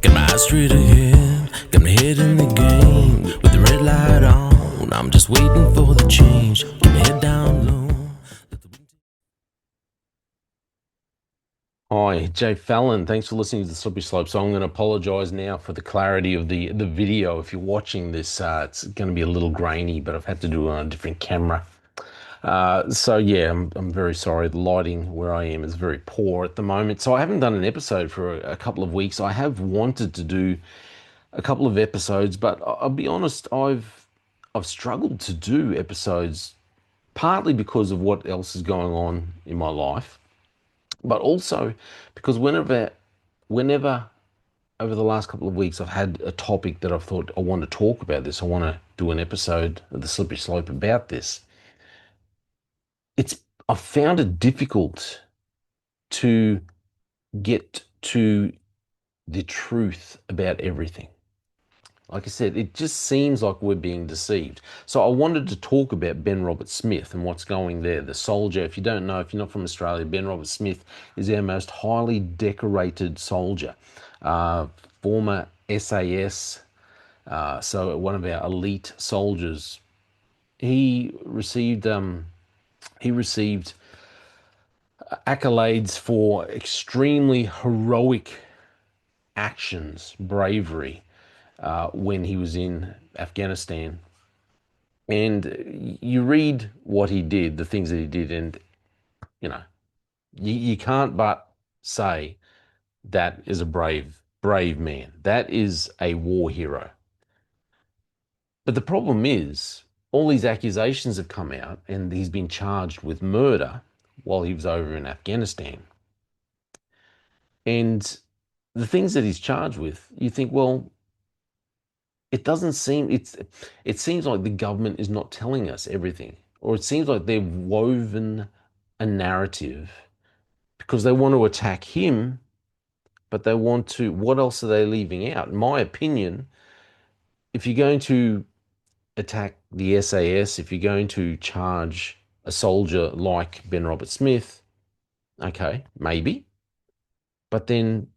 Got my eyes straight ahead, got my head in the game. With the red light on, I'm just waiting for the change. Keep my head down low. Hi, Jay Fallon. Thanks for listening to the Slippery Slope. So I'm going to apologize now for the clarity of the video. If you're watching this, it's going to be a little grainy, but I've had to do it on a different camera. So yeah, I'm very sorry. The lighting where I am is very poor at the moment. So I haven't done an episode for a couple of weeks. I have wanted to do a couple of episodes, but I'll be honest, I've struggled to do episodes partly because of what else is going on in my life, but also because whenever over the last couple of weeks I've had a topic that I've thought I want to talk about this, I want to do an episode of the Slippery Slope about this. It's I've found it difficult to get to the truth about everything. Like I said, it just seems like we're being deceived. So I wanted to talk about Ben Roberts-Smith and what's going there. The soldier, if you don't know, if you're not from Australia, Ben Roberts-Smith is our most highly decorated soldier, uh, former SAS, so one of our elite soldiers. He received he received accolades for extremely heroic actions, bravery, when he was in Afghanistan. And you read what he did, the things that he did, and you know, you can't but say that is a brave man. That is a war hero. But the problem is, all these accusations have come out, and he's been charged with murder while he was over in Afghanistan. And the things that he's charged with, you think, well, it doesn't seem it seems like the government is not telling us everything, or it seems like they've woven a narrative because they want to attack him, but they want to, what else are they leaving out? In my opinion, if you're going to attack the SAS, if you're going to charge a soldier like Ben Roberts-Smith, okay, maybe, but then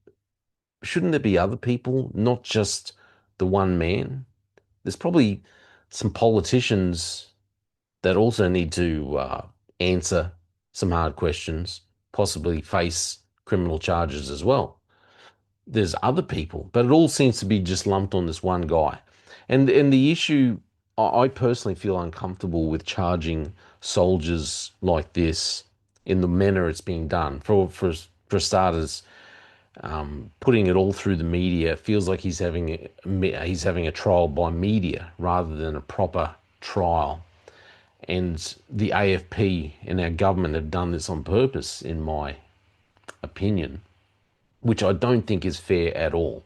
shouldn't there be other people, not just the one man? There's probably some politicians that also need to answer some hard questions, possibly face criminal charges as well. There's other people, but it all seems to be just lumped on this one guy. And the issue, I personally feel uncomfortable with charging soldiers like this in the manner it's being done. For starters, putting it all through the media feels like he's having a trial by media rather than a proper trial. And the AFP and our government have done this on purpose, in my opinion, which I don't think is fair at all.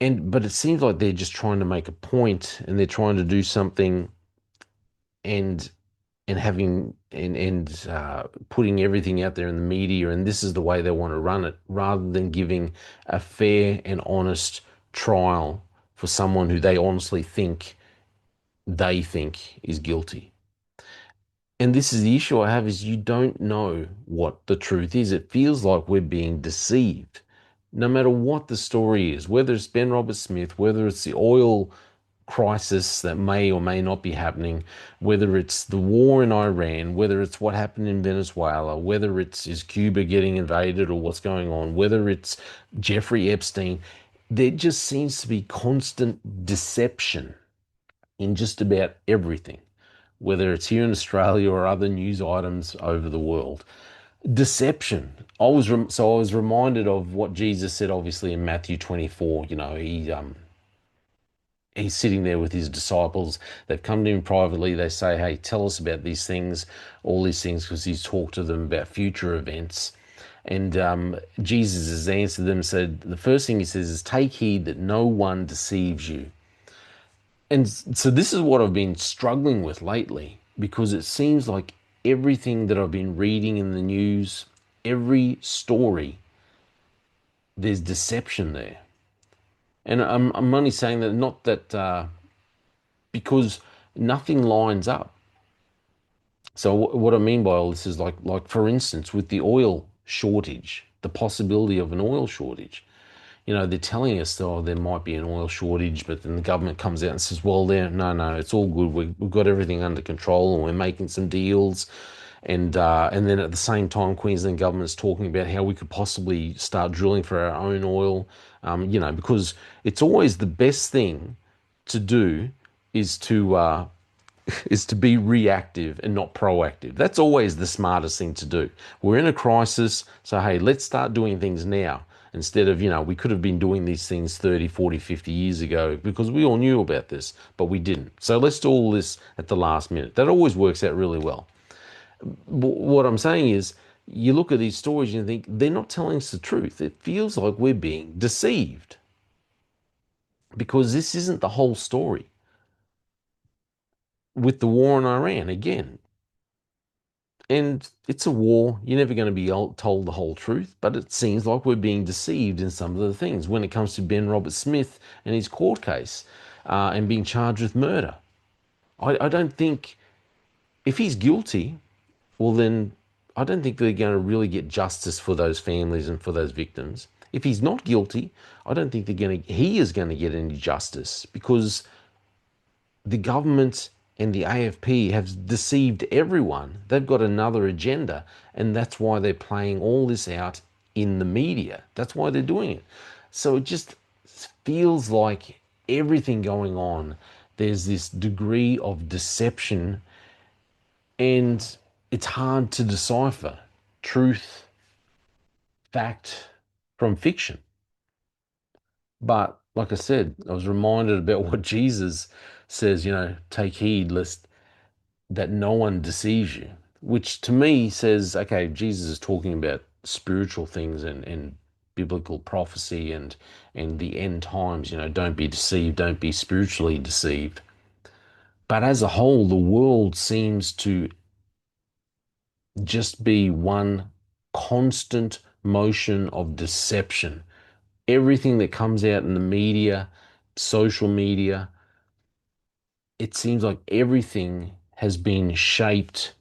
But it seems like they're just trying to make a point, and they're trying to do something, and putting everything out there in the media, and this is the way they want to run it, rather than giving a fair and honest trial for someone who they think is guilty. And this is the issue I have, is you don't know what the truth is. It feels like we're being deceived. No matter what the story is, whether it's Ben Roberts-Smith, whether it's the oil crisis that may or may not be happening, whether it's the war in Iran, whether it's what happened in Venezuela, whether it's is Cuba getting invaded or what's going on, whether it's Jeffrey Epstein, there just seems to be constant deception in just about everything, whether it's here in Australia or other news items over the world. Deception. I was reminded of what Jesus said, obviously in Matthew 24. You know, he's sitting there with his disciples. They've come to him privately. They say, "Hey, tell us about these things, all these things," because he's talked to them about future events. And Jesus has answered them. Said the first thing he says is, "Take heed that no one deceives you." And so this is what I've been struggling with lately, because it seems like everything that I've been reading in the news, every story, there's deception there. And I'm only saying that, not that because nothing lines up. So what I mean by all this is, like for instance, with the oil shortage, the possibility of an oil shortage. they're telling us, oh, there might be an oil shortage, but then the government comes out and says, well, there, no, no, it's all good. We've got everything under control, and we're making some deals. And then at the same time, Queensland government's talking about how we could possibly start drilling for our own oil. Because it's always the best thing to do is to is to be reactive and not proactive. That's always the smartest thing to do. We're in a crisis, so hey, let's start doing things now instead of, we could have been doing these things 30, 40, 50 years ago because we all knew about this, but we didn't. So let's do all this at the last minute. That always works out really well. What I'm saying is, you look at these stories and you think they're not telling us the truth. It feels like we're being deceived because this isn't the whole story. With the war in Iran, again, and it's a war. You're never going to be told the whole truth, but it seems like we're being deceived in some of the things when it comes to Ben Robert Smith and his court case and being charged with murder. I don't think, if he's guilty, well, then I don't think they're going to really get justice for those families and for those victims. If he's not guilty, I don't think he is going to get any justice because the government and the AFP have deceived everyone. They've got another agenda, and that's why they're playing all this out in the media. That's why they're doing it. So it just feels like everything going on, there's this degree of deception, and it's hard to decipher truth, fact from fiction. But like I said, I was reminded about what Jesus says, take heed lest that no one deceives you, which to me says, okay, Jesus is talking about spiritual things and biblical prophecy and the end times, don't be deceived, don't be spiritually deceived. But as a whole, the world seems to just be one constant motion of deception. Everything that comes out in the media, social media, it seems like everything has been shaped.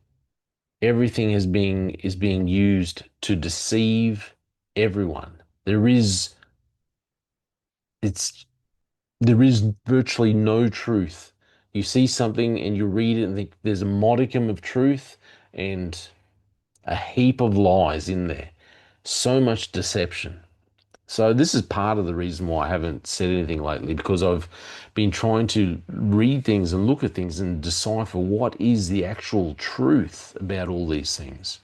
Everything is being used to deceive everyone. It's there is virtually no truth. You see something and you read it and think there's a modicum of truth and a heap of lies in there. So much deception. So this is part of the reason why I haven't said anything lately, because I've been trying to read things and look at things and decipher what is the actual truth about all these things.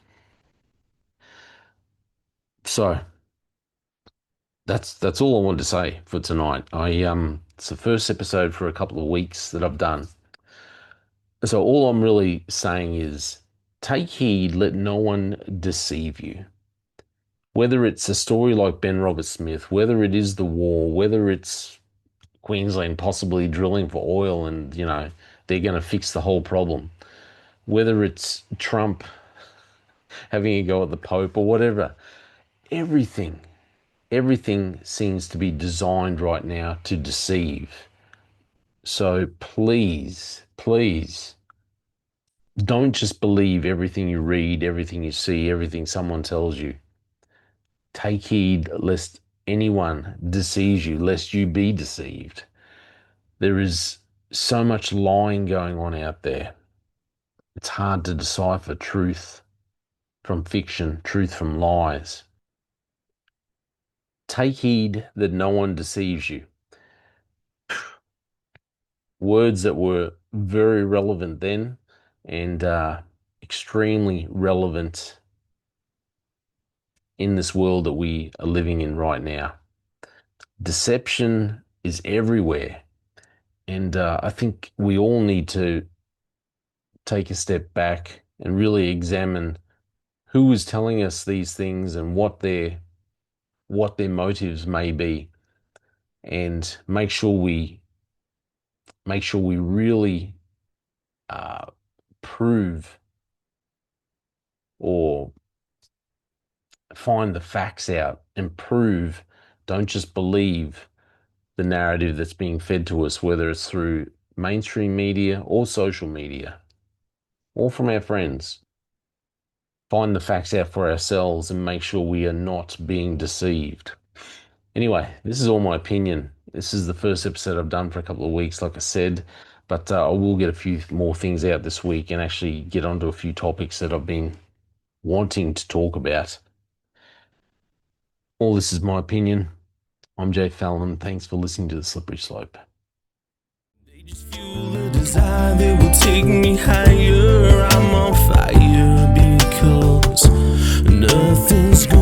So that's all I wanted to say for tonight. It's the first episode for a couple of weeks that I've done. So all I'm really saying is take heed, let no one deceive you. Whether it's a story like Ben Robert Smith, whether it is the war, whether it's Queensland possibly drilling for oil and, they're going to fix the whole problem, whether it's Trump having a go at the Pope or whatever, everything, everything seems to be designed right now to deceive. So please, please don't just believe everything you read, everything you see, everything someone tells you. Take heed lest anyone deceives you, lest you be deceived. There is so much lying going on out there. It's hard to decipher truth from fiction, truth from lies. Take heed that no one deceives you. Words that were very relevant then and extremely relevant in this world that we are living in right now. Deception is everywhere. And I think we all need to take a step back and really examine who is telling us these things and what their motives may be, and make sure we really uh, prove or find the facts out and prove. Don't just believe the narrative that's being fed to us, whether it's through mainstream media or social media or from our friends. Find the facts out for ourselves and make sure we are not being deceived. Anyway, this is all my opinion. This is the first episode I've done for a couple of weeks, like I said, but I will get a few more things out this week and actually get onto a few topics that I've been wanting to talk about. All this is my opinion. I'm Jay Fallon. Thanks for listening to The Slippery Slope. They just fuel a desire that will take me higher. I'm on fire because nothing's going